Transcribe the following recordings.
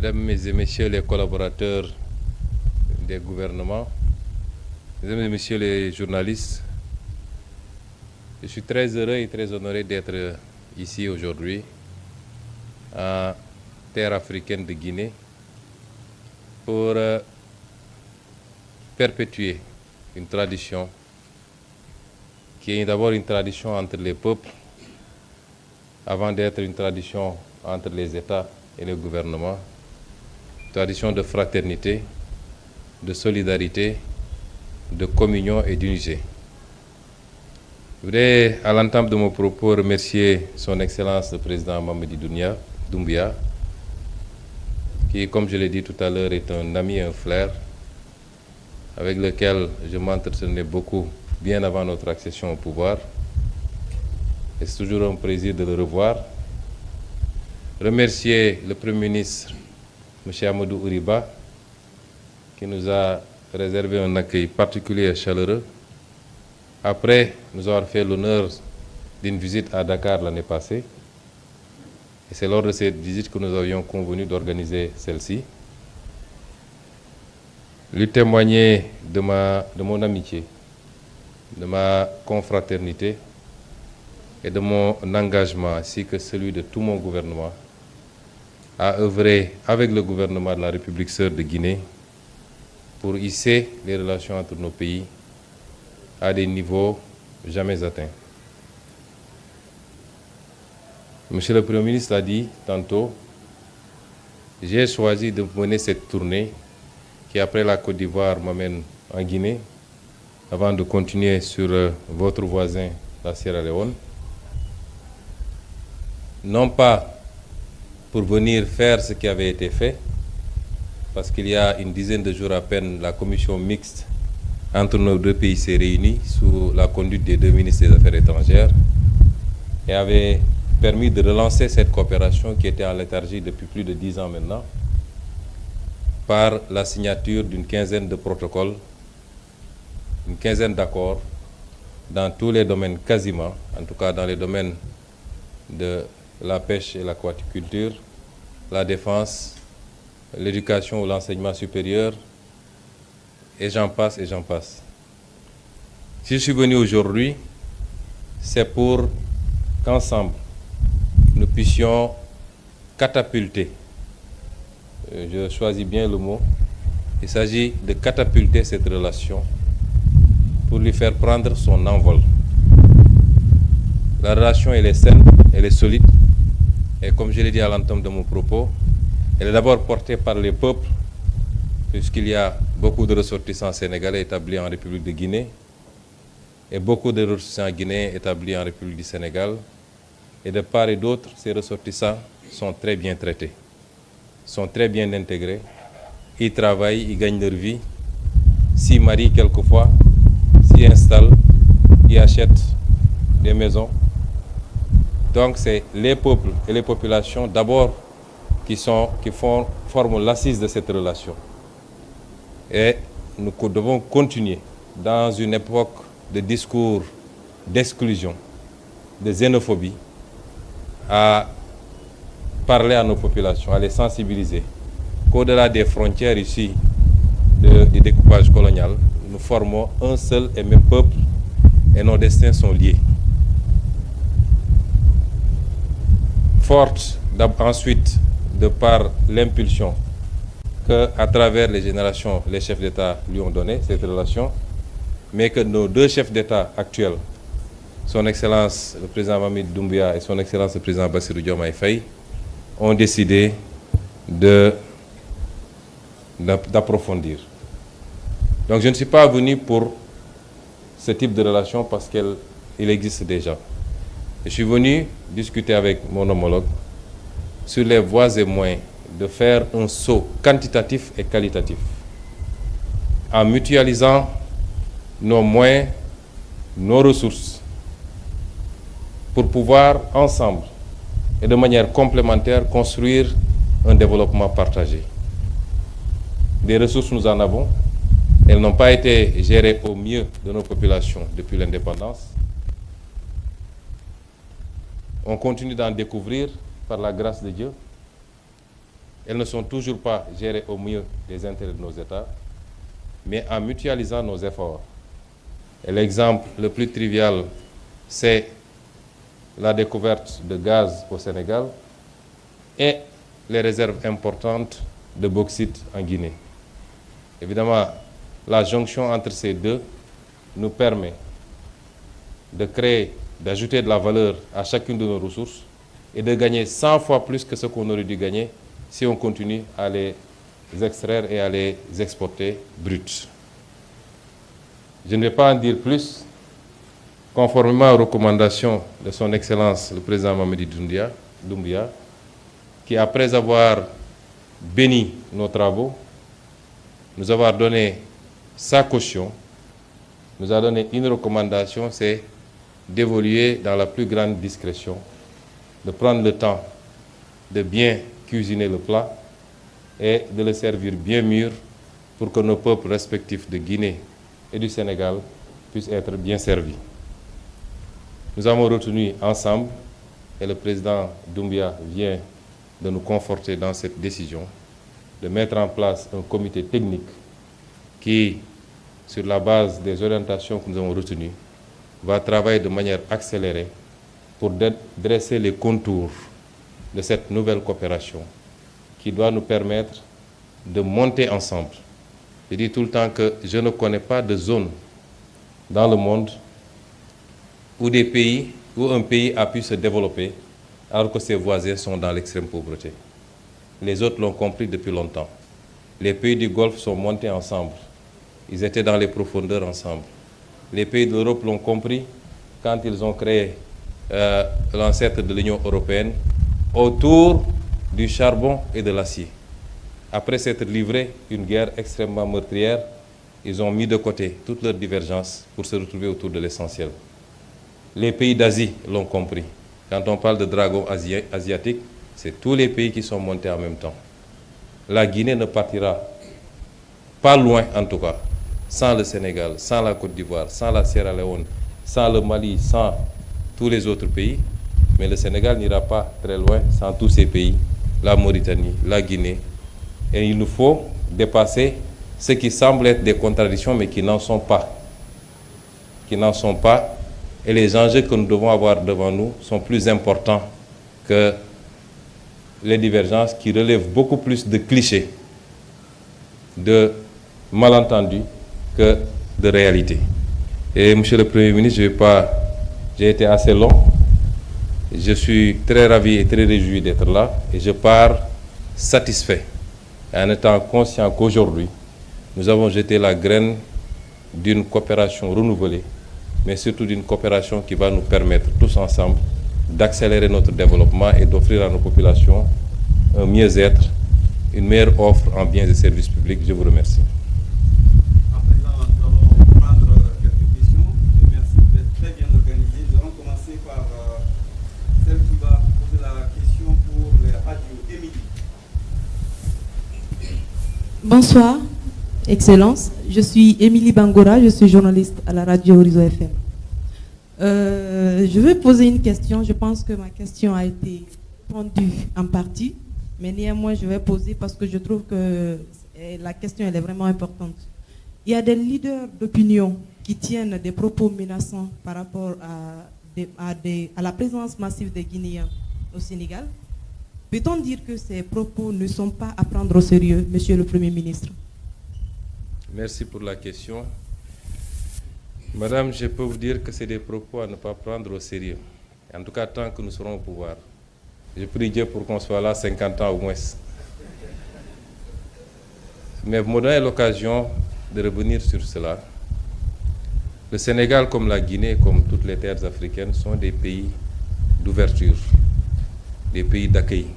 Mesdames et Messieurs les collaborateurs des gouvernements, Mesdames et Messieurs les journalistes, je suis très heureux et très honoré d'être ici aujourd'hui en terre africaine de Guinée pour perpétuer une tradition qui est d'abord une tradition entre les peuples avant d'être une tradition entre les États et les gouvernements, tradition de fraternité, de solidarité, de communion et d'unité. Je voudrais, à l'entame de mon propos, remercier son Excellence le Président Mamadi Doumbouya, qui, comme je l'ai dit tout à l'heure, est un ami et un frère, avec lequel je m'entretenais beaucoup bien avant notre accession au pouvoir. Et c'est toujours un plaisir de le revoir. Remercier le Premier ministre, M. Amadou Ouriba, qui nous a réservé un accueil particulier et chaleureux, après nous avoir fait l'honneur d'une visite à Dakar l'année passée. Et c'est lors de cette visite que nous avions convenu d'organiser celle-ci. Lui témoigner de mon amitié, de ma confraternité et de mon engagement, ainsi que celui de tout mon gouvernement, à œuvrer avec le gouvernement de la République sœur de Guinée pour hisser les relations entre nos pays à des niveaux jamais atteints. Monsieur le Premier ministre l'a dit tantôt, j'ai choisi de mener cette tournée qui, après la Côte d'Ivoire, m'amène en Guinée, avant de continuer sur votre voisin, la Sierra Leone. Non pas pour venir faire ce qui avait été fait, parce qu'il y a une dizaine de jours à peine, la commission mixte entre nos deux pays s'est réunie sous la conduite des deux ministres des Affaires étrangères et avait permis de relancer cette coopération qui était en léthargie depuis plus de 10 ans maintenant, par la signature d'une quinzaine de protocoles, une quinzaine d'accords dans tous les domaines quasiment, en tout cas dans les domaines de la pêche et l'aquaculture, la défense, l'éducation ou l'enseignement supérieur, et j'en passe et j'en passe. Si je suis venu aujourd'hui, c'est pour qu'ensemble, nous puissions catapulter, je choisis bien le mot, il s'agit de catapulter cette relation pour lui faire prendre son envol. La relation, elle est saine, elle est solide, et comme je l'ai dit à l'entame de mon propos, elle est d'abord portée par les peuples, puisqu'il y a beaucoup de ressortissants sénégalais établis en République de Guinée et beaucoup de ressortissants guinéens établis en République du Sénégal. Et de part et d'autre, ces ressortissants sont très bien traités, sont très bien intégrés, ils travaillent, ils gagnent leur vie, s'y marient quelquefois, s'y installent, ils achètent des maisons. Donc c'est les peuples et les populations d'abord qui forment l'assise de cette relation. Et nous devons continuer dans une époque de discours d'exclusion, de xénophobie, à parler à nos populations, à les sensibiliser, qu'au-delà des frontières ici du découpage colonial, nous formons un seul et même peuple et nos destins sont liés. Forte ensuite de par l'impulsion qu'à travers les générations, les chefs d'État lui ont donné cette relation, mais que nos deux chefs d'État actuels, son Excellence le Président Mamadi Doumbouya et son Excellence le Président Bassirou Diomaye Faye, ont décidé d'approfondir. Donc je ne suis pas venu pour ce type de relation parce qu'il existe déjà. Je suis venu discuter avec mon homologue sur les voies et moyens de faire un saut quantitatif et qualitatif en mutualisant nos moyens, nos ressources pour pouvoir ensemble et de manière complémentaire construire un développement partagé. Des ressources, nous en avons. Elles n'ont pas été gérées au mieux de nos populations depuis l'indépendance. On continue d'en découvrir par la grâce de Dieu. elles ne sont toujours pas gérées au mieux des intérêts de nos États, mais en mutualisant nos efforts. Et l'exemple le plus trivial, c'est la découverte de gaz au Sénégal et les réserves importantes de bauxite en Guinée. Évidemment, la jonction entre ces deux nous permet de créer, d'ajouter de la valeur à chacune de nos ressources et de gagner 100 fois plus que ce qu'on aurait dû gagner si on continue à les extraire et à les exporter bruts. Je ne vais pas en dire plus. Conformément aux recommandations de son Excellence le président Mamadi Doumbouya, qui après avoir béni nos travaux, nous avoir donné sa caution, nous a donné une recommandation, c'est d'évoluer dans la plus grande discrétion, de prendre le temps de bien cuisiner le plat et de le servir bien mûr pour que nos peuples respectifs de Guinée et du Sénégal puissent être bien servis. Nous avons retenu ensemble, et le président Doumbouya vient de nous conforter dans cette décision, de mettre en place un comité technique qui, sur la base des orientations que nous avons retenues, va travailler de manière accélérée pour dresser les contours de cette nouvelle coopération qui doit nous permettre de monter ensemble. Je dis tout le temps que je ne connais pas de zone dans le monde où un pays a pu se développer alors que ses voisins sont dans l'extrême pauvreté. Les autres l'ont compris depuis longtemps. Les pays du Golfe sont montés ensemble. Ils étaient dans les profondeurs ensemble. Les pays d'Europe l'ont compris quand ils ont créé l'ancêtre de l'Union européenne autour du charbon et de l'acier. Après s'être livré une guerre extrêmement meurtrière, ils ont mis de côté toutes leurs divergences pour se retrouver autour de l'essentiel. Les pays d'Asie l'ont compris. Quand on parle de dragon asiatique, c'est tous les pays qui sont montés en même temps. La Guinée ne partira pas loin, en tout cas, sans le Sénégal, sans la Côte d'Ivoire, sans la Sierra Leone, sans le Mali, sans tous les autres pays. Mais le Sénégal n'ira pas très loin sans tous ces pays, la Mauritanie, la Guinée. Et il nous faut dépasser ce qui semble être des contradictions, mais qui n'en sont pas. Qui n'en sont pas. Et les enjeux que nous devons avoir devant nous sont plus importants que les divergences qui relèvent beaucoup plus de clichés, de malentendus que de réalité. Et Monsieur le Premier ministre, j'ai été assez long. Je suis très ravi et très réjoui d'être là et je pars satisfait en étant conscient qu'aujourd'hui, nous avons jeté la graine d'une coopération renouvelée, mais surtout d'une coopération qui va nous permettre tous ensemble d'accélérer notre développement et d'offrir à nos populations un mieux-être, une meilleure offre en biens et services publics. Je vous remercie. À présent, nous allons prendre quelques questions. Merci, vous êtes très bien organisé. Nous allons commencer par celle qui va poser la question pour les radios. Émilie. Bonsoir, Excellence. Je suis Émilie Bangora, je suis journaliste à la radio Horizon FM. Je vais poser une question. Je pense que ma question a été répondue en partie, mais néanmoins je vais poser parce que je trouve que la question elle est vraiment importante. Il y a des leaders d'opinion qui tiennent des propos menaçants par rapport à la présence massive des Guinéens au Sénégal. Peut-on dire que ces propos ne sont pas à prendre au sérieux, Monsieur le Premier ministre? Merci pour la question. Madame, je peux vous dire que c'est des propos à ne pas prendre au sérieux. En tout cas, tant que nous serons au pouvoir. Je prie Dieu pour qu'on soit là 50 ans au moins. Mais vous me donnez l'occasion de revenir sur cela. Le Sénégal, comme la Guinée, comme toutes les terres africaines, sont des pays d'ouverture, des pays d'accueil.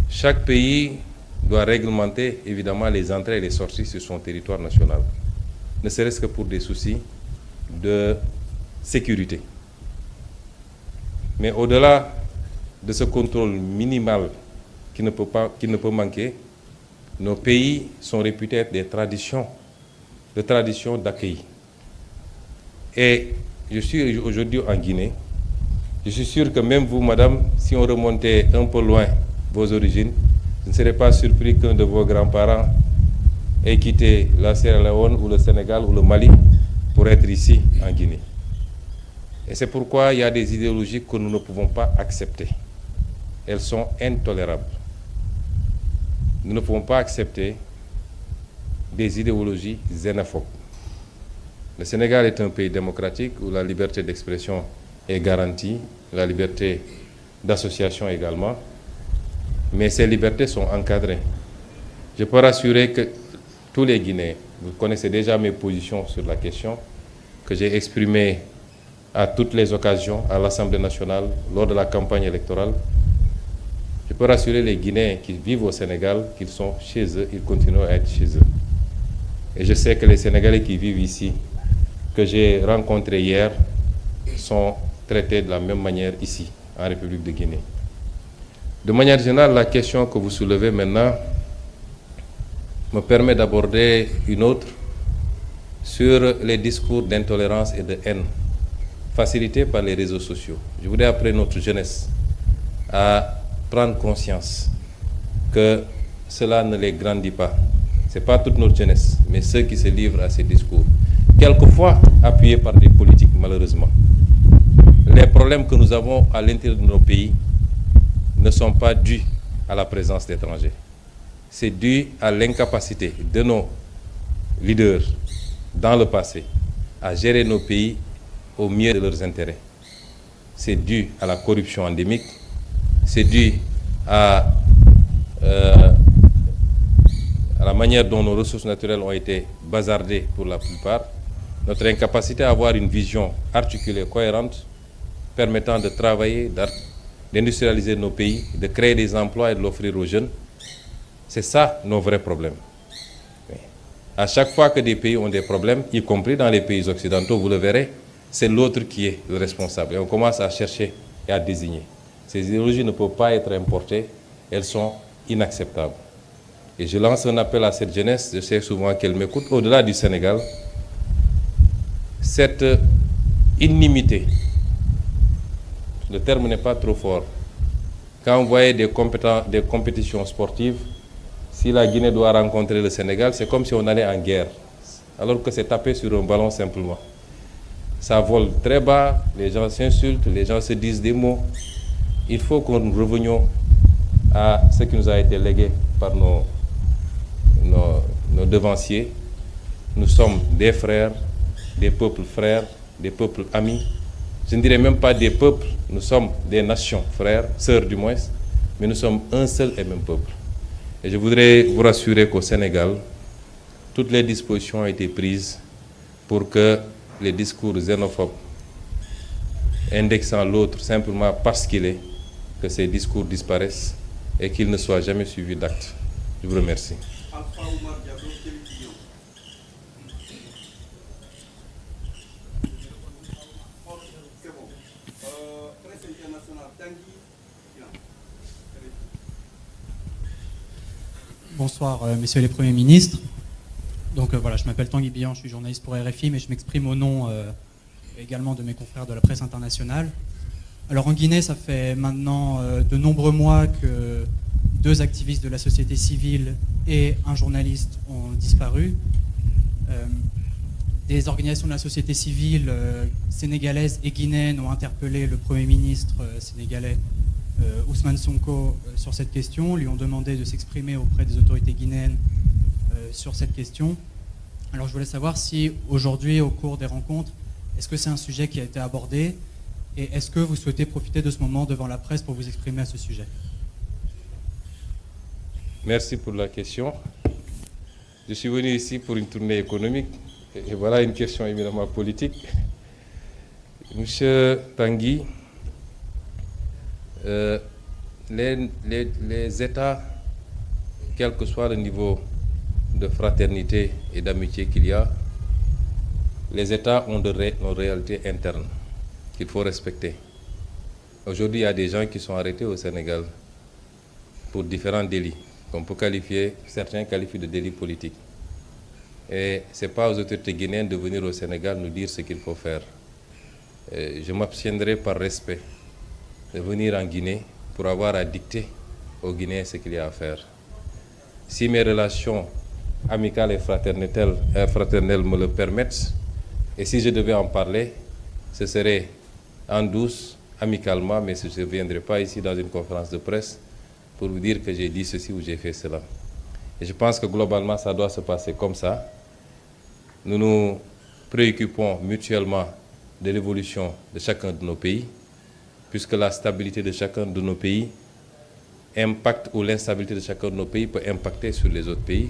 Chaque pays doit réglementer évidemment les entrées et les sorties sur son territoire national, ne serait-ce que pour des soucis de sécurité. Mais au-delà de ce contrôle minimal qui ne peut manquer, nos pays sont réputés être des traditions d'accueil. Et je suis aujourd'hui en Guinée. Je suis sûr que même vous, madame, si on remontait un peu loin vos origines, je ne serais pas surpris qu'un de vos grands-parents ait quitté la Sierra Leone ou le Sénégal ou le Mali pour être ici en Guinée. Et c'est pourquoi il y a des idéologies que nous ne pouvons pas accepter. Elles sont intolérables. Nous ne pouvons pas accepter des idéologies xénophobes. Le Sénégal est un pays démocratique où la liberté d'expression est garantie, la liberté d'association également, mais ces libertés sont encadrées. Je peux rassurer que tous les Guinéens, vous connaissez déjà mes positions sur la question, que j'ai exprimées à toutes les occasions à l'Assemblée nationale lors de la campagne électorale. Je peux rassurer les Guinéens qui vivent au Sénégal qu'ils sont chez eux, ils continuent à être chez eux. Et je sais que les Sénégalais qui vivent ici, que j'ai rencontrés hier, sont traités de la même manière ici, en République de Guinée. De manière générale, la question que vous soulevez maintenant me permet d'aborder une autre sur les discours d'intolérance et de haine facilités par les réseaux sociaux. Je voudrais appeler notre jeunesse à prendre conscience que cela ne les grandit pas. Ce n'est pas toute notre jeunesse, mais ceux qui se livrent à ces discours, quelquefois appuyés par des politiques, malheureusement. Les problèmes que nous avons à l'intérieur de nos pays ne sont pas dus à la présence d'étrangers. C'est dû à l'incapacité de nos leaders dans le passé à gérer nos pays au mieux de leurs intérêts. C'est dû à la corruption endémique, c'est dû à la manière dont nos ressources naturelles ont été bazardées pour la plupart, notre incapacité à avoir une vision articulée, cohérente, permettant de travailler, d'industrialiser nos pays, de créer des emplois et de l'offrir aux jeunes. C'est ça nos vrais problèmes. À chaque fois que des pays ont des problèmes, y compris dans les pays occidentaux, vous le verrez, c'est l'autre qui est le responsable. Et on commence à chercher et à désigner. Ces idéologies ne peuvent pas être importées, elles sont inacceptables. Et je lance un appel à cette jeunesse, je sais souvent qu'elle m'écoute, au-delà du Sénégal, cette inimité, le terme n'est pas trop fort, quand vous voyez des compétitions sportives, si la Guinée doit rencontrer le Sénégal, c'est comme si on allait en guerre, alors que c'est tapé sur un ballon simplement. Ça vole très bas, les gens s'insultent, les gens se disent des mots. Il faut que nous revenions à ce qui nous a été légué par nos devanciers. Nous sommes des frères, des peuples frères, des peuples amis. Je ne dirais même pas des peuples, nous sommes des nations frères, sœurs du moins, mais nous sommes un seul et même peuple. Et je voudrais vous rassurer qu'au Sénégal, toutes les dispositions ont été prises pour que les discours xénophobes, indexant l'autre simplement parce qu'il est, que ces discours disparaissent et qu'ils ne soient jamais suivis d'actes. Je vous remercie. Alpha Oumar Diallo, télévision. C'est bon. Presse internationale, Tanguy. Bonsoir, messieurs les premiers ministres. Donc voilà, je m'appelle Tanguy Bihan, je suis journaliste pour RFI, mais je m'exprime au nom également de mes confrères de la presse internationale. Alors en Guinée, ça fait maintenant de nombreux mois que 2 activistes de la société civile et un journaliste ont disparu. Des organisations de la société civile sénégalaise et guinéenne ont interpellé le Premier ministre sénégalais Ousmane Sonko sur cette question, lui ont demandé de s'exprimer auprès des autorités guinéennes sur cette question. Alors je voulais savoir si aujourd'hui, au cours des rencontres, est-ce que c'est un sujet qui a été abordé et est-ce que vous souhaitez profiter de ce moment devant la presse pour vous exprimer à ce sujet? Merci pour la question. Je suis venu ici pour une tournée économique et voilà une question éminemment politique. Monsieur Tanguy, les États, quel que soit le niveau de fraternité et d'amitié qu'il y a, les États ont une réalité interne qu'il faut respecter. Aujourd'hui, il y a des gens qui sont arrêtés au Sénégal pour différents délits, qu'on peut qualifier, certains qualifient de délits politiques. Et ce n'est pas aux autorités guinéennes de venir au Sénégal nous dire ce qu'il faut faire. Je m'abstiendrai par respect de venir en Guinée pour avoir à dicter aux Guinéens ce qu'il y a à faire. Si mes relations amicales et fraternelles me le permettent, et si je devais en parler, ce serait en douce, amicalement, mais je ne viendrai pas ici dans une conférence de presse pour vous dire que j'ai dit ceci ou j'ai fait cela. Et je pense que globalement, ça doit se passer comme ça. Nous nous préoccupons mutuellement de l'évolution de chacun de nos pays, puisque la stabilité de chacun de nos pays impacte, ou l'instabilité de chacun de nos pays peut impacter sur les autres pays.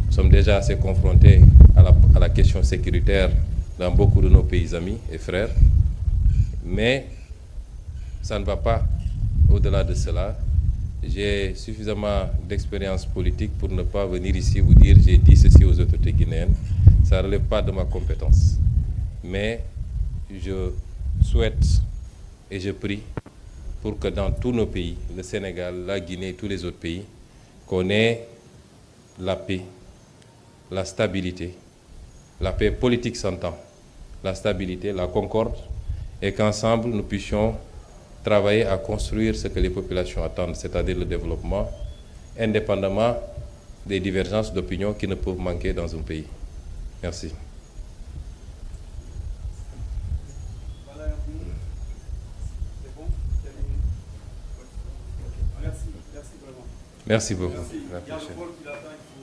Nous sommes déjà assez confrontés à la question sécuritaire dans beaucoup de nos pays amis et frères, mais ça ne va pas au-delà de cela. J'ai suffisamment d'expérience politique pour ne pas venir ici vous dire j'ai dit ceci aux autorités guinéennes. Ça ne relève pas de ma compétence. Mais je souhaite et je prie pour que dans tous nos pays, le Sénégal, la Guinée, tous les autres pays, qu'on ait la paix, la stabilité. La paix politique s'entend, la stabilité, la concorde, et qu'ensemble nous puissions travailler à construire ce que les populations attendent, c'est-à-dire le développement, indépendamment des divergences d'opinion qui ne peuvent manquer dans un pays. Merci. Voilà, c'est bon? Merci vraiment. Merci beaucoup. Merci. À la Il y a le prochaine. vol qui l'attend, il faut